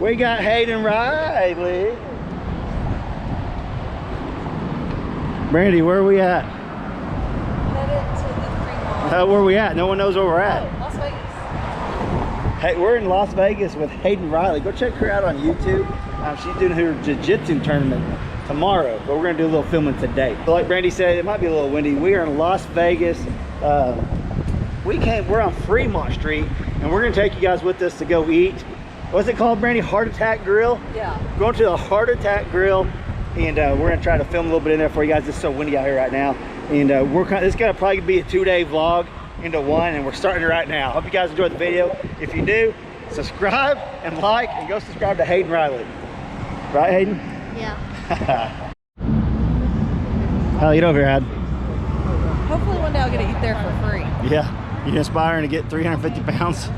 We got Hayden Riley. Brandy, where are we at? Headed to the Fremont. Where are we at? No one knows where we're at. Oh, Las Vegas. Hey, we're in Las Vegas with Hayden Riley. Go check her out on YouTube. She's doing her Jiu Jitsu tournament tomorrow, but we're gonna do a little filming today. So like Brandy said, it might be a little windy. We are in Las Vegas. We're on Fremont Street, and we're gonna take you guys with us to go eat. What's it called, Brandy? Heart Attack Grill? Yeah. Going to the Heart Attack Grill, and we're gonna try to film a little bit in there for you guys. It's so windy out here right now, and it's gonna probably be a 2-day vlog into one, and we're starting right now. Hope you guys enjoyed the video. If you do, subscribe and like, and go subscribe to Hayden Riley. Right, Hayden? Yeah. Hell, get over here, Ad. Hopefully one day I'll get to eat there for free. Yeah, you're inspiring to get 350 pounds.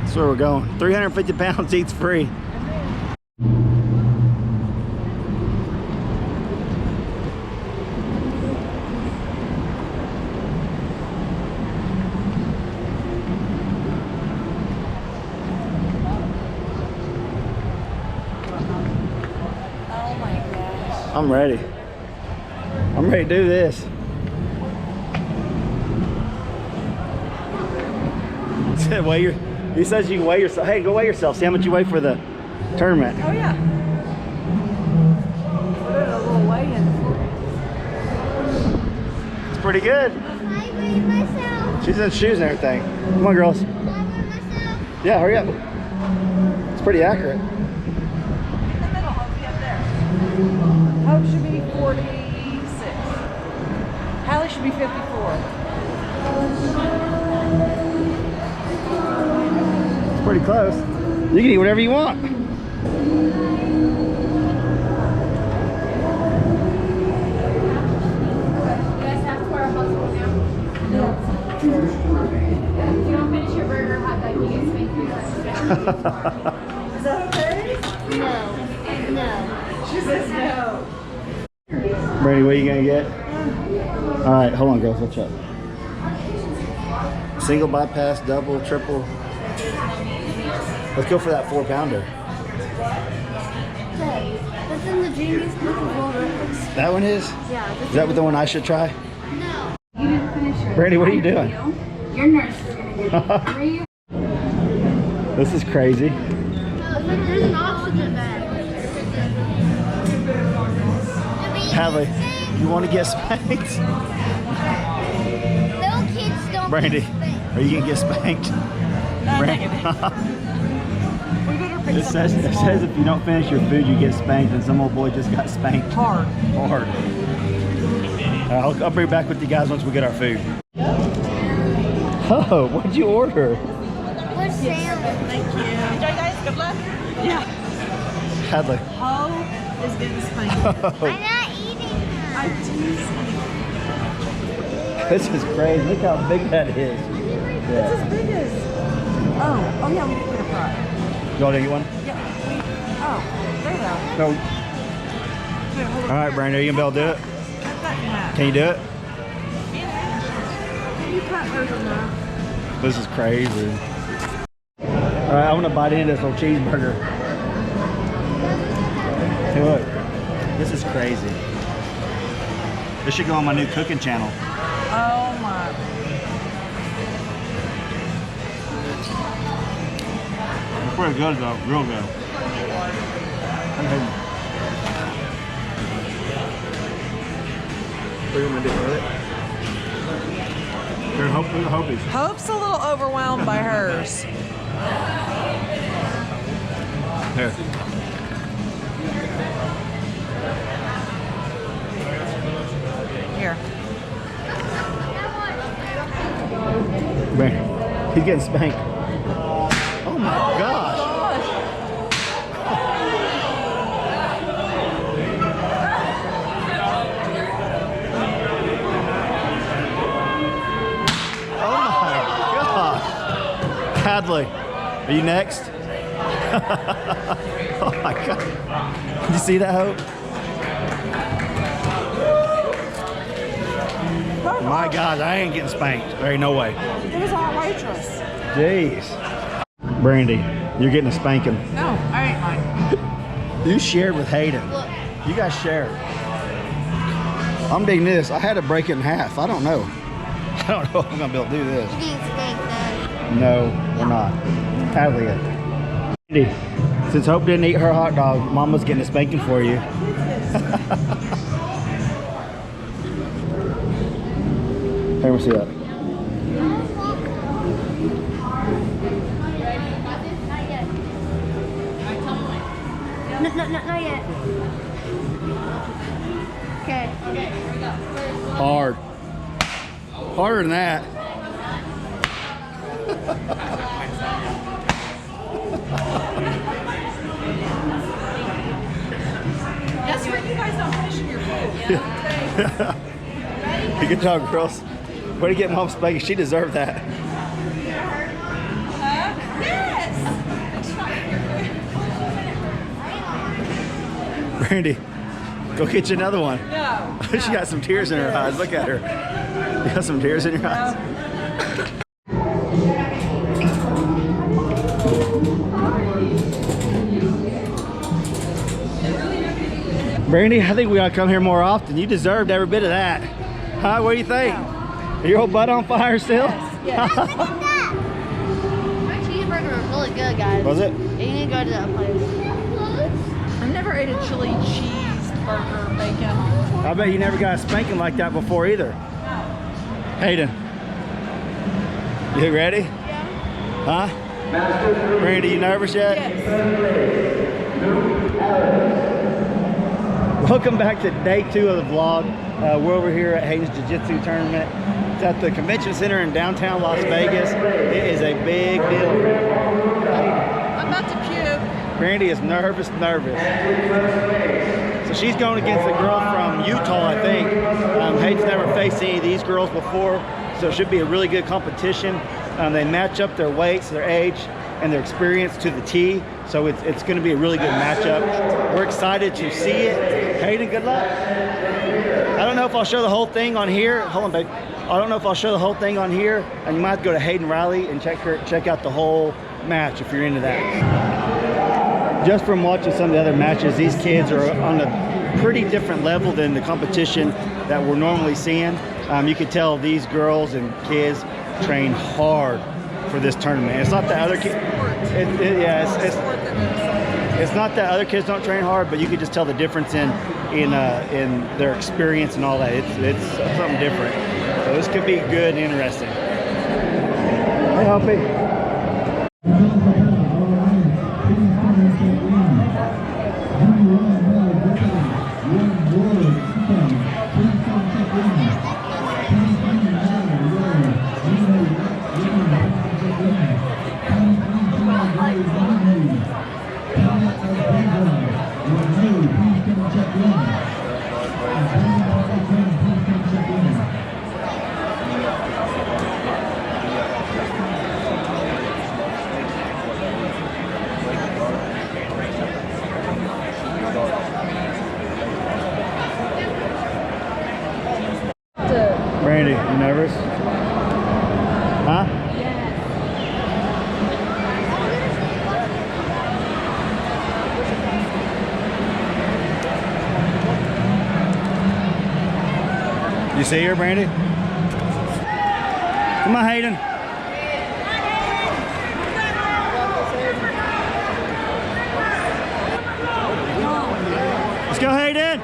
That's where we're going. 350 pounds eats free. Oh my gosh. I'm ready. I'm ready to do this. He says you can weigh yourself. Hey, go weigh yourself. See how much you weigh for the tournament. Oh yeah. We're doing a little weigh-in. It's pretty good. I weigh myself. She's in shoes and everything. Come on, girls. I weigh myself. Yeah, hurry up. It's pretty accurate. In the middle, Hope, be up there. Hope should be 46. Hallie should be 54. It's pretty close. You can eat whatever you want. You guys have to wear a hustle now? No. If you don't finish your burger hot dog, you get spanked. Is that okay? No. No. She says no. Brady, what are you gonna get? All right, hold on, girls. Watch out. Single bypass, double, triple. Let's go for that 4-pounder. That's in the Genius Book of World Records. That one is? Yeah. Is that the one I should try? No. You didn't finish your Brady, what are you doing? Your nurse is going to get 3. This is crazy. There's an oxygen bag. Hadley, you want to get spanked? Little kids don't Brandy, get spanked. are you gonna get spanked? Brandy. We better pick It says if you don't finish your food, you get spanked, and some old boy just got spanked hard. hard. I'll bring it back with you guys once we get our food. Oh, what'd you order? What's salmon? Thank you. Enjoy, guys. Good luck. Yeah. Hadley. Hope is getting spanked. I'm not eating her. I'm teasing. This is crazy. Look how big that is. It's as big as. Oh yeah, we did get a fry. You want to get one? Yeah. Oh, there you go. No. Here, hold All right, Brandon, are you gonna be able to do it? Cut that in half. Can you do it? Can you cut hers in half? This is crazy. All right, I want to bite into this little cheeseburger. Hey, look. This is crazy. This should go on my new cooking channel. Oh my. It's pretty good though, real good. What are you gonna do with it? Here, Hopies. Hope's a little overwhelmed by hers. Here. Here. Man, he's getting spanked. Oh my gosh. Oh my gosh. Hadley, are you next? Oh my god. Did you see that, Hope? My God, I ain't getting spanked. There ain't no way. It was our waitress. Jeez. Brandy, You're getting a spanking. No, I ain't mine. You shared with Hayden. You guys shared. I'm digging this. I had to break it in half. I don't know. I don't know if I'm gonna be able to do this. No, we're not. Hadley it. Andy, since Hope didn't eat her hot dog, Mama's getting a spanking for you. Here, we see that. No, not yet. Okay. Okay, here we go. Hard. Harder than that. That's where you guys don't finish your food. Yeah. Good job, girls. Way to get Mom spanking. She deserved that. Yes. Brandy, go get you another one. No. She got some tears in her eyes. Look at her. You got some tears in your eyes. Brandy, I think we ought to come here more often. You deserved every bit of that. Huh? What do you think? Your whole butt on fire still? Yes. My cheeseburger was really good, guys. Was it? You need to go to that place. I've never ate a chili cheeseburger bacon. I bet you never got a spanking like that before either. Hayden, you ready? Yeah. Huh? Brandy, you nervous yet? Yes. Welcome back to day 2 of the vlog. We're over here at Hayden's Jiu Jitsu tournament. It's at the convention center in downtown Las Vegas. It is a big deal. I'm about to puke. Brandy is nervous. So she's going against a girl from Utah, I think. Hayden's never faced any of these girls before, so it should be a really good competition. They match up their weights, their age, and their experience to the T, so it's going to be a really good matchup. We're excited to see it. Hayden, good luck. I don't know if I'll show the whole thing on here. Hold on, babe. I don't know if I'll show the whole thing on here, and you might have to go to Hayden Riley and check out the whole match if you're into that. Just from watching some of the other matches, these kids are on a pretty different level than the competition that we're normally seeing. You can tell these girls and kids train hard for this tournament. It's not that other kids. It's not that other kids don't train hard, but you can just tell the difference in their experience and all that. It's something different. So this could be good and interesting. Hey, Humpy. Brandy, you nervous? Huh? You see her, Brandy? Come on, Hayden. Let's go, Hayden.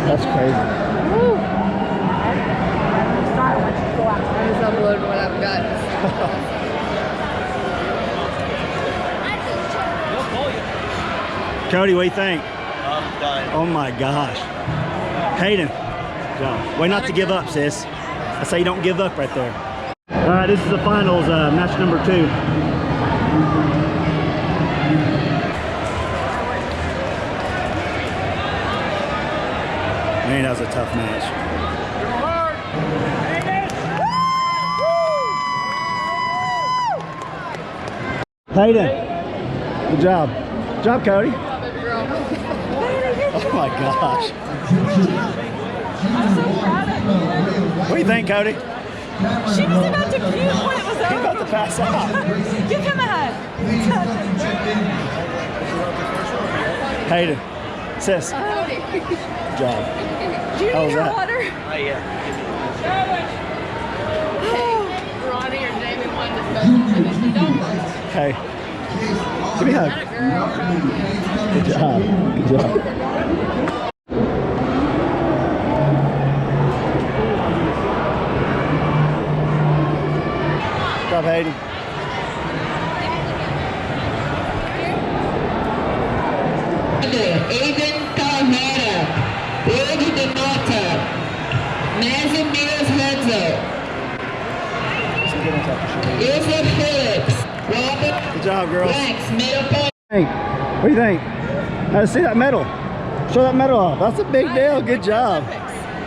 That's crazy. Woo! I just uploaded what I've got. Cody, what do you think? I'm dying. Oh my gosh. Hayden, way not to give up, sis. I say you don't give up right there. All right, this is the finals, match number 2. was a tough match. Hayden, good job. Good job, Cody. Oh my gosh. I'm so proud of you. What do you think, Cody? She was about to puke when it was He's over. about to pass out. Give him a hug. Hayden, sis, good job. Do you How need was your that? water? Ronnie or Jamie wanted to special finish the donuts. Hey, give me a hug. Good job. Good job. Good job, Hayden. Aiden Calvera, Pedro de Mota, Mazimias Renzo, Ilsa Phillips, Robert Good job, girls. Blanks, middle point. Hey, what do you think? See that medal? Show that medal off. That's a big deal. Good job.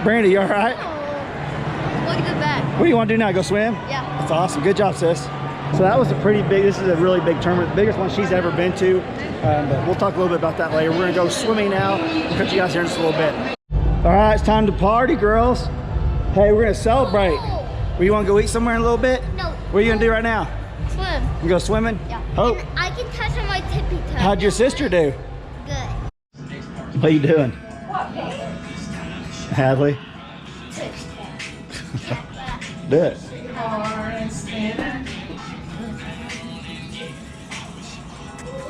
Brandy, you all right? Look at the back. What do you want to do now? Go swim? Yeah. That's awesome. Good job, sis. So that was a pretty big, this is a really big tournament, the biggest one she's ever been to. But we'll talk a little bit about that later. We're gonna go swimming now. We'll catch you guys here in just a little bit. All right, it's time to party, girls. Hey, we're gonna celebrate. Where you wanna go eat somewhere in a little bit? No. What are you gonna do right now? Swim. You go swimming? Yeah. Hope. And I can touch on my tippy toe. How'd your sister do? Good. What are you doing? Hadley? Do it.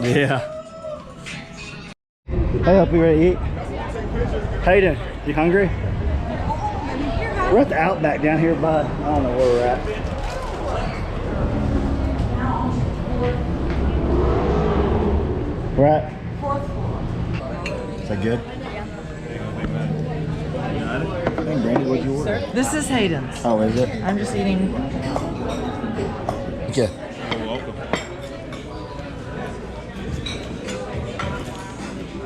Yeah. Hey, hope you ready to eat. Hayden, you hungry? We're at the Outback down here by, I don't know where we're at. We're at? Is that good? Hey, Brandy, what'd you order? This is Hayden's. Oh, is it? I'm just eating. Okay.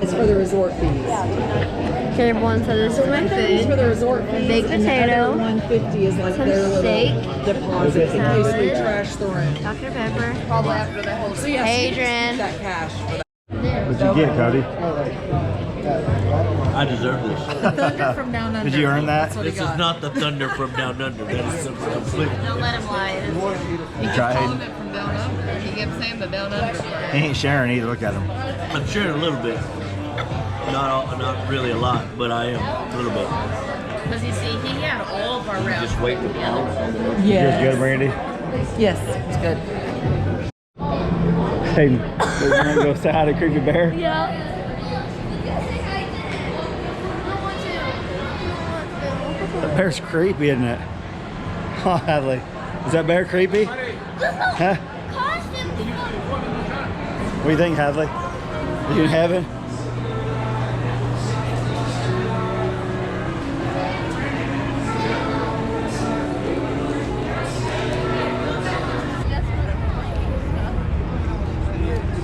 It's for the resort fees. Okay, everyone, so this is my It's for food. the resort fees. Baked and the other potato, 150 is like some their little steak, deposit in case we salad, trash the room. Dr. Pepper, Probably after they hold. So yeah, Adrian. that cash for that. What'd you get, Cody? I deserve this. Thunder from down under. Did you earn that? That's what he This is got. not the thunder from down under. That is complete. Don't let him lie. You tried? From down under. He kept saying the down under. He ain't sharing either. Look at him. I'm sharing a little bit. Not really a lot, but I am a little bit. Because you see, he had all of our rounds. Just wait to pound. Yours good, Brandy? Yes, it's good. Hey, you gonna go say hi to Creepy Bear? Yeah. That bear's creepy, isn't it? Oh, Hadley. Is that bear creepy? Huh? What do you think, Hadley? Are you in heaven?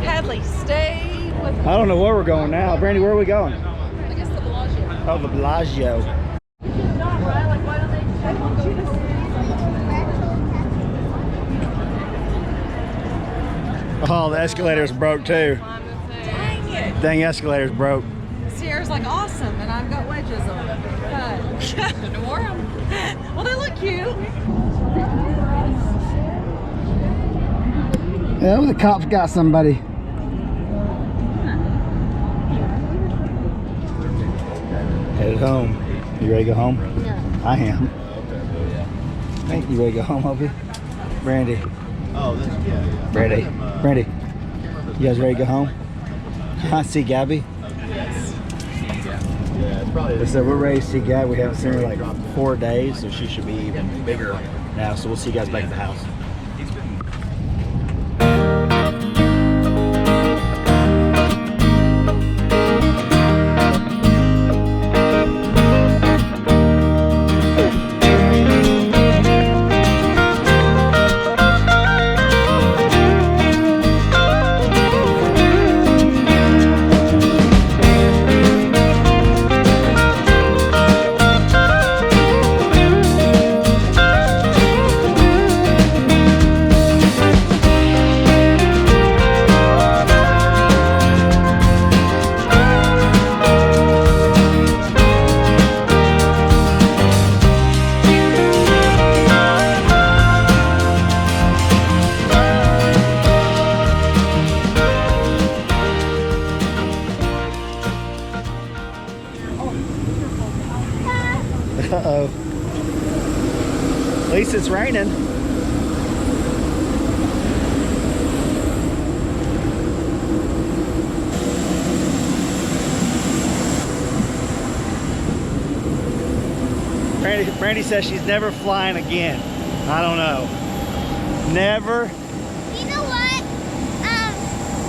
Hadley, stay with me. I don't know where we're going now. Brandy, where are we going? I guess the Bellagio. Oh, the Bellagio. Not right, like why don't they want you to Oh, the escalator's broke too. Dang it. Dang escalator's broke. Sierra's like awesome, and I've got wedges on. Good. Adore them. Well, they look cute. Yeah, the cops got somebody. Headed home. You ready to go home? No. I am. Hey, you ready to go home, Opie? Brandy. Oh, that's, yeah. Brandy. Brandy. You guys ready to go home? Huh? See Gabby? Yeah, it's probably. So we're ready to see Gabby. We haven't seen her like 4 days, so she should be even bigger now. So we'll see you guys back at the house. least it's raining. Brandy says she's never flying again. I don't know. Never. You know what?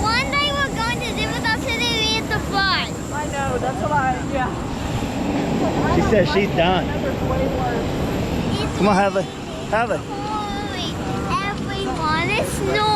One day we're going to live with us and we have to fly. I know, that's what yeah. She says she's done. It's Come on, Hadley. Hadley. holy. Everyone is snoring.